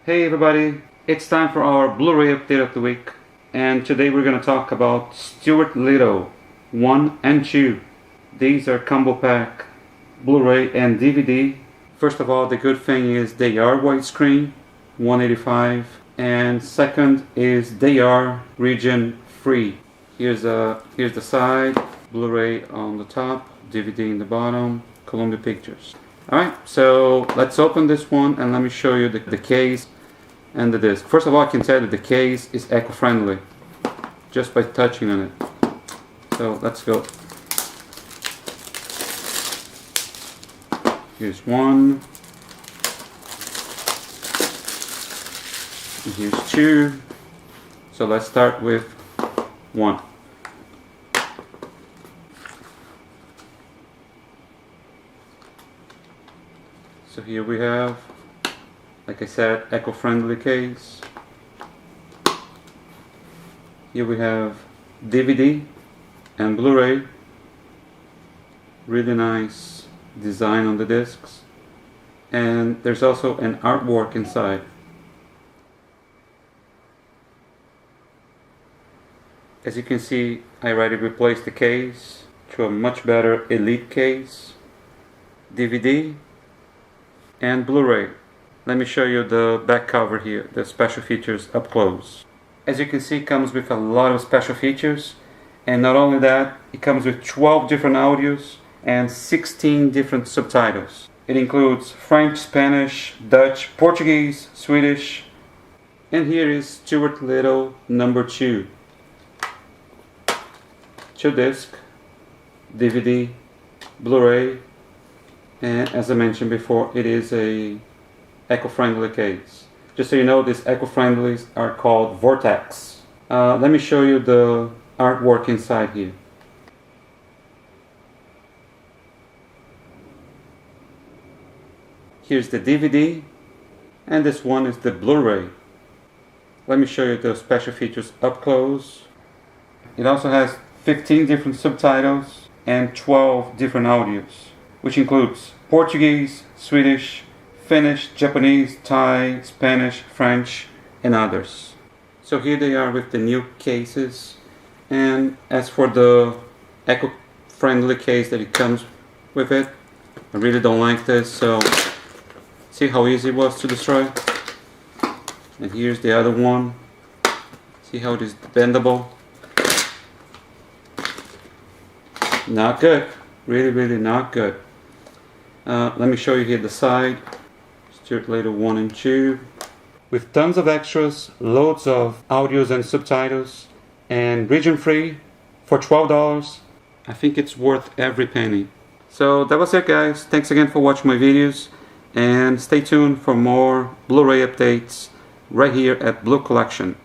Hey everybody, it's time for our Blu-ray update of the week, and today we're going to talk about Stuart Little 1 and 2. These are combo pack Blu-ray and DVD. First of all, the good thing is they are widescreen, 185, and second is they are region free. Here's the side, Blu-ray on the top, DVD in the bottom, Columbia Pictures. Alright, so let's open this one and let me show you the case and the disc. First of all, I can tell you that the case is eco-friendly just by touching on it. So let's go. Here's one. And here's two. So let's start with one. So here we have, like I said, eco-friendly case. Here we have DVD and Blu-ray. Really nice design on the discs. And there's also an artwork inside. As you can see, I already replaced the case to a much better Elite case. DVD and Blu-ray. Let me show you the back cover here, the special features up close. As you can see, it comes with a lot of special features, and not only that, it comes with 12 different audios and 16 different subtitles. It includes French, Spanish, Dutch, Portuguese, Swedish, and here is Stuart Little number 2. 2 disc, DVD, Blu-ray, and as I mentioned before, it is a eco-friendly case. Just so you know, these eco-friendlies are called Vortex. Let me show you the artwork inside here. Here's the DVD, and this one is the Blu-ray. Let me show you the special features up close. It also has 15 different subtitles and 12 different audios, which includes Portuguese, Swedish, Finnish, Japanese, Thai, Spanish, French, and others. So here they are with the new cases. And as for the eco-friendly case that it comes with it, I really don't like this. So see how easy it was to destroy? And here's the other one. See how it is bendable? Not good. Really not good. Let me show you here the side. Stuart Little 1 and 2, with tons of extras, loads of audios and subtitles, and region free for $12. I think it's worth every penny. So that was it, guys. Thanks again for watching my videos, and stay tuned for more Blu-ray updates right here at Blucollection.